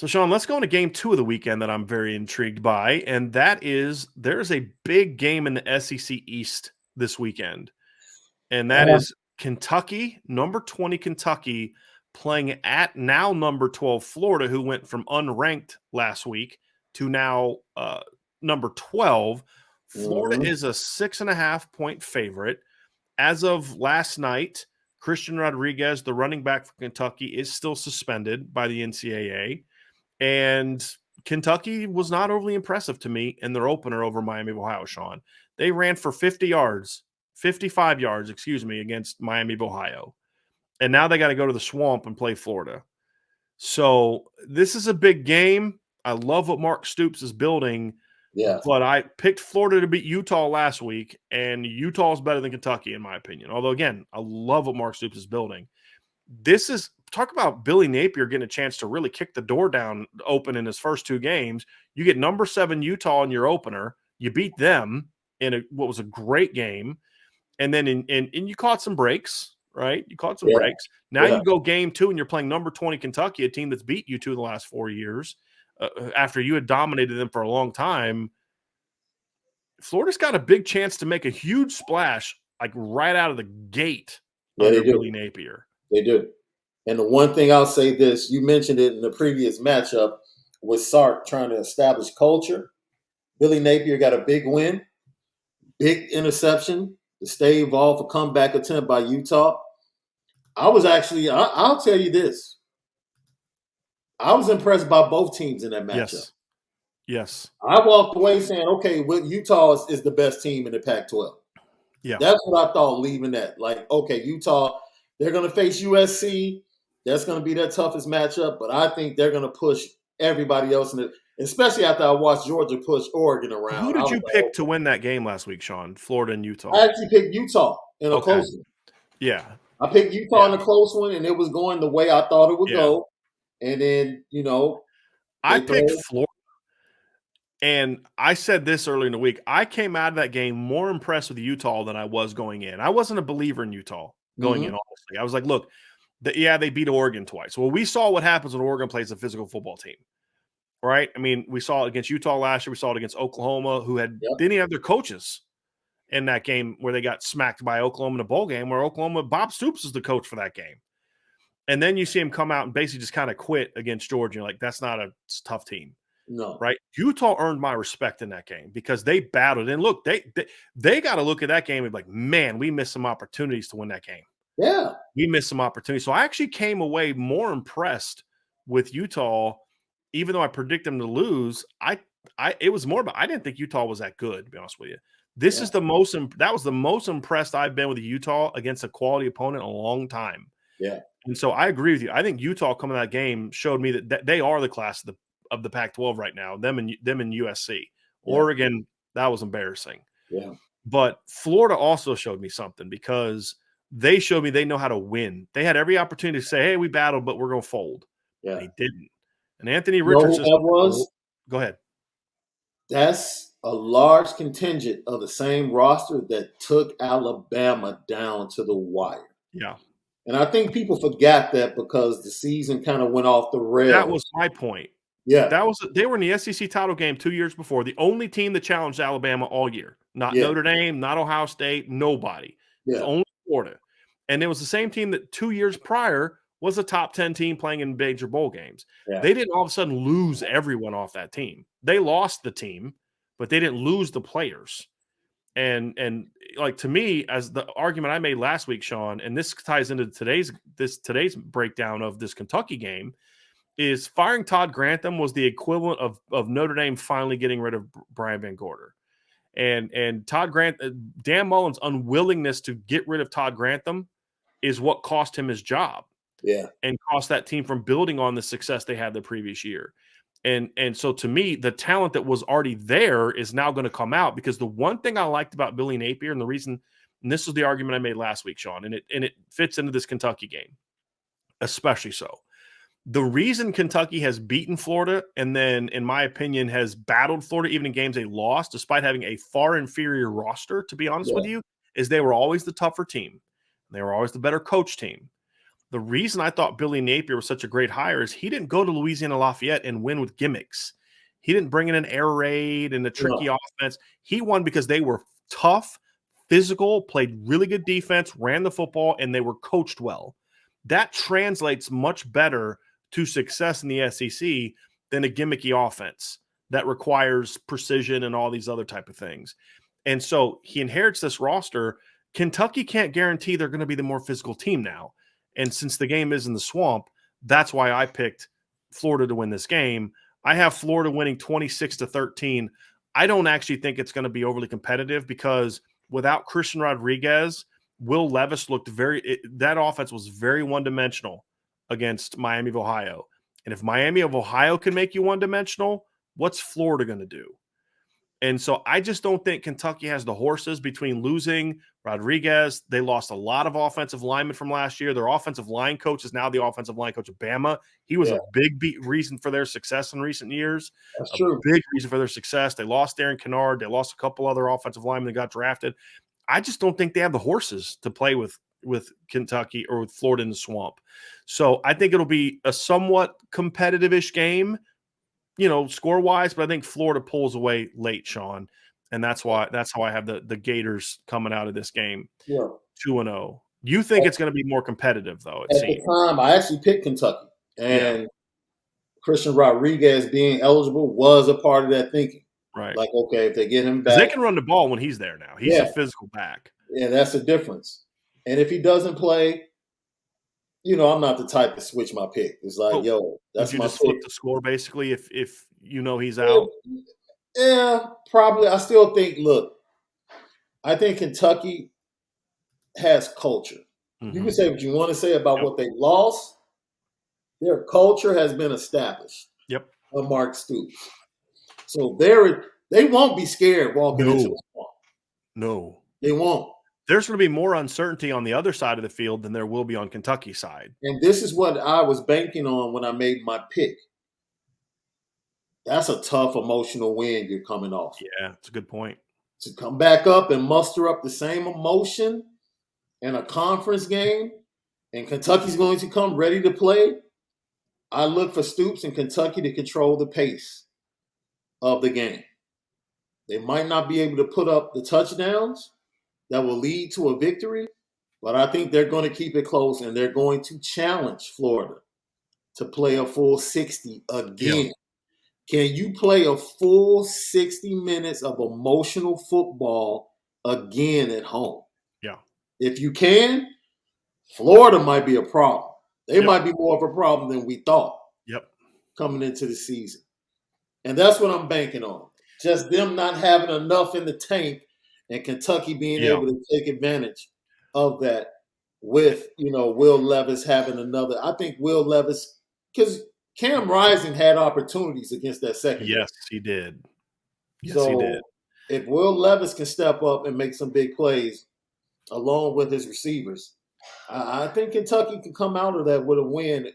So, Sean, let's go into game 2 of the weekend that I'm very intrigued by, and that is there's a big game in the SEC East this weekend, and that Yeah, is Kentucky, number 20 Kentucky, playing at now number 12 Florida, who went from unranked last week to now number 12. Florida mhm, is a 6.5 point favorite. As of last night, Christian Rodriguez, the running back for Kentucky, is still suspended by the NCAA. And Kentucky was not overly impressive to me in their opener over Miami of Ohio, Sean. They ran for 50 yards, 55 yards, excuse me, against Miami of Ohio. And now they got to go to the swamp and play Florida. So this is a big game. I love what Mark Stoops is building, yeah, but I picked Florida to beat Utah last week, and Utah is better than Kentucky, in my opinion. Although, again, I love what Mark Stoops is building. This is talk about Billy Napier getting a chance to really kick the door down open in his first 2 games. You get number 7 Utah in your opener. You beat them in what was a great game. And then and you caught some breaks, right? You caught some yeah, breaks. Now yeah. you go game 2 and you're playing number 20 Kentucky, a team that's beat you 2 in the last 4 years. After you had dominated them for a long time, Florida's got a big chance to make a huge splash, like right out of the gate Yeah, they under do. Billy Napier. They do. And the one thing I'll say this, you mentioned it in the previous matchup with Sark trying to establish culture. Billy Napier got a big win, big interception to stay involved, a comeback attempt by Utah. I'll tell you this. I was impressed by both teams in that matchup. Yes. Yes. I walked away saying, okay, well, Utah is the best team in the Pac 12. Yeah. That's what I thought leaving that. Like, okay, Utah, they're going to face USC. That's going to be their toughest matchup, but I think they're going to push everybody else in it, especially after I watched Georgia push Oregon Who around. I did was you like, pick to okay. win that game last week, Sean? Florida and I Utah. actually picked Utah in a Okay. close one. Yeah. I picked Utah in Yeah. a close one, and it was going the way I thought it would Yeah. go. And then, I they picked throw. Florida, and I said this earlier in the week. I came out of that game more impressed with Utah than I was going in. I wasn't a believer in Utah going in, Mm-hmm. honestly. I was like, look, they beat Oregon twice. Well, we saw what happens when Oregon plays a physical football team, right? I mean, we saw it against Utah last year. We saw it against Oklahoma, who Yep. didn't even have their coaches in that game where they got smacked by Oklahoma in a bowl game, where Oklahoma, Bob Stoops is the coach for that game. And then you see him come out and basically just kind of quit against Georgia. You're like, that's not a tough team, No. right? Utah earned my respect in that game because they battled. And look, they got to look at that game and be like, man, we missed some opportunities to win that game. Yeah. We missed some opportunities. So I actually came away more impressed with Utah, even though I predict them to lose. It was more about I didn't think Utah was that good, to be honest with you. This Yeah. is that was the most impressed I've been with Utah against a quality opponent in a long time. Yeah. And so I agree with you. I think Utah coming to that game showed me that they are the class of the Pac-12 right now. Them and USC. Yeah. Oregon, that was embarrassing. Yeah. But Florida also showed me something because they showed me they know how to win. They had every opportunity to say, "Hey, we battled, but we're going to fold." Yeah. They didn't. And Anthony You know who Richardson. that was? Go ahead. That's a large contingent of the same roster that took Alabama down to the wire. Yeah. And I think people forgot that because the season kind of went off the That was rails. my point. Yeah, They were in the SEC title game 2 years before, the only team that challenged Alabama all year. Not yeah, Notre Dame, not Ohio State, nobody. It was yeah, only Florida. And it was the same team that 2 years prior was a top 10 team playing in major bowl games. yeah, They didn't all of a sudden lose everyone off that team. They lost the team, but they didn't lose the players. And like to me, as the argument I made last week, Sean, and this ties into today's breakdown of this Kentucky game, is firing Todd Grantham was the equivalent of Notre Dame finally getting rid of Brian Van Gorder. And Dan Mullen's unwillingness to get rid of Todd Grantham is what cost him his job yeah, and cost that team from building on the success they had the previous year. And so to me, the talent that was already there is now going to come out because the one thing I liked about Billy Napier and the reason, and this was the argument I made last week, Sean, and it fits into this Kentucky game, especially so. The reason Kentucky has beaten Florida and then, in my opinion, has battled Florida even in games they lost, despite having a far inferior roster, to be honest yeah, with you, is they were always the tougher team. They were always the better coach team. The reason I thought Billy Napier was such a great hire is he didn't go to Louisiana Lafayette and win with gimmicks. He didn't bring in an air raid and a tricky offense. He won because they were tough, physical, played really good defense, ran the football, and they were coached well. That translates much better to success in the SEC than a gimmicky offense that requires precision and all these other type of things. And so he inherits this roster. Kentucky can't guarantee they're going to be the more physical team now. And since the game is in the Swamp, that's why I picked Florida to win this game. I have Florida winning 26-13. I don't actually think it's going to be overly competitive because without Christian Rodriguez, Will Levis looked that offense was very one-dimensional against Miami of Ohio. And if Miami of Ohio can make you one-dimensional, what's Florida going to do? And so I just don't think Kentucky has the horses between losing Rodriguez. They lost a lot of offensive linemen from last year. Their offensive line coach is now the offensive line coach of Bama. He was a big reason for their success in recent years. That's true. Big reason for their success. They lost Darren Kennard. They lost a couple other offensive linemen that got drafted. I just don't think they have the horses to play with Kentucky or with Florida in the Swamp. So I think it'll be a somewhat competitive-ish game, score-wise, but I think Florida pulls away late, Sean, and that's how I have the Gators coming out of this game 2-0. You think it's going to be more competitive, though, At the time, I actually picked Kentucky, and Christian Rodriguez being eligible was a part of that thinking. Right. Like, okay, if they get him back. They can run the ball when he's there now. He's a physical back. Yeah, that's the difference. And if he doesn't play, I'm not the type to switch my pick. It's like, that's my pick. Flip the score basically if he's out? Yeah, probably. I still think, I think Kentucky has culture. Mm-hmm. You can say what you want to say about what they lost. Their culture has been established. Yep. Of Mark Stoops. So they won't be scared walking into the swamp. No. They won't. There's going to be more uncertainty on the other side of the field than there will be on Kentucky's side. And this is what I was banking on when I made my pick. That's a tough emotional win you're coming off. Yeah, it's a good point. To come back up and muster up the same emotion in a conference game, and Kentucky's going to come ready to play, I look for Stoops and Kentucky to control the pace of the game. They might not be able to put up the touchdowns that will lead to a victory, but I think they're going to keep it close, and they're going to challenge Florida to play a full 60 again. Yeah. Can you play a full 60 minutes of emotional football again at home? Yeah. If you can, Florida might be a problem. They might be more of a problem than we thought coming into the season. And that's what I'm banking on. Just them not having enough in the tank and Kentucky being able to take advantage of that with, Will Levis having another. I think Will Levis, because Cam Rising had opportunities against that secondary. Yes, he did. Yes, so he did. If Will Levis can step up and make some big plays along with his receivers, I think Kentucky can come out of that with a win.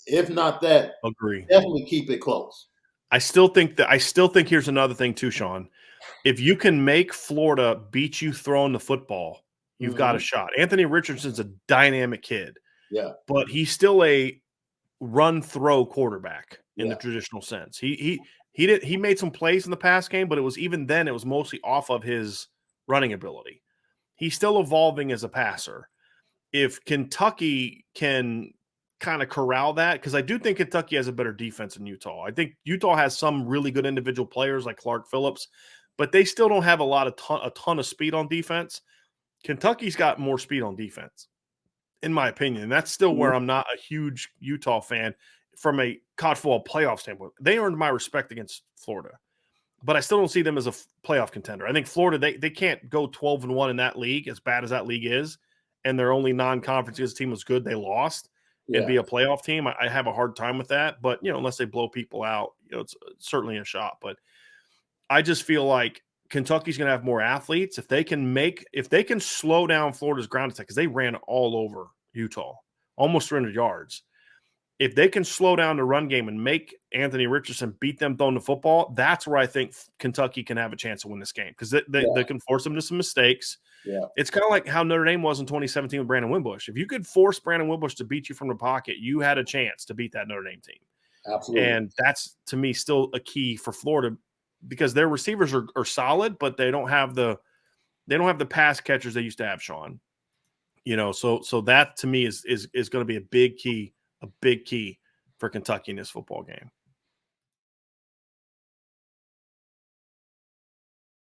If not that, agree. Definitely keep it close. I still think here's another thing too, Sean. If you can make Florida beat you throwing the football, you've got a shot. Anthony Richardson's a dynamic kid. Yeah. But he's still a run-throw quarterback in the traditional sense. He made some plays in the past game, but it was mostly off of his running ability. He's still evolving as a passer. If Kentucky can kind of corral that, because I do think Kentucky has a better defense than Utah. I think Utah has some really good individual players like Clark Phillips, but they still don't have a ton of speed on defense. Kentucky's got more speed on defense, in my opinion. And that's still where I'm not a huge Utah fan from a college football playoff standpoint. They earned my respect against Florida, but I still don't see them as a playoff contender. I think Florida, they can't go 12-1 in that league, as bad as that league is, and their only non-conference because the team was good, they lost, and be a playoff team. I have a hard time with that, but, unless they blow people out, it's certainly a shot. But I just feel like Kentucky's going to have more athletes. If they can slow down Florida's ground attack, because they ran all over Utah, almost 300 yards. If they can slow down the run game and make Anthony Richardson beat them throwing the football, that's where I think Kentucky can have a chance to win this game, because they can force them to some mistakes. Yeah. It's kind of like how Notre Dame was in 2017 with Brandon Wimbush. If you could force Brandon Wimbush to beat you from the pocket, you had a chance to beat that Notre Dame team. Absolutely. And that's, to me, still a key for Florida because their receivers are solid, but they don't have the pass catchers they used to have, Sean. So that to me is going to be a big key for Kentucky in this football game.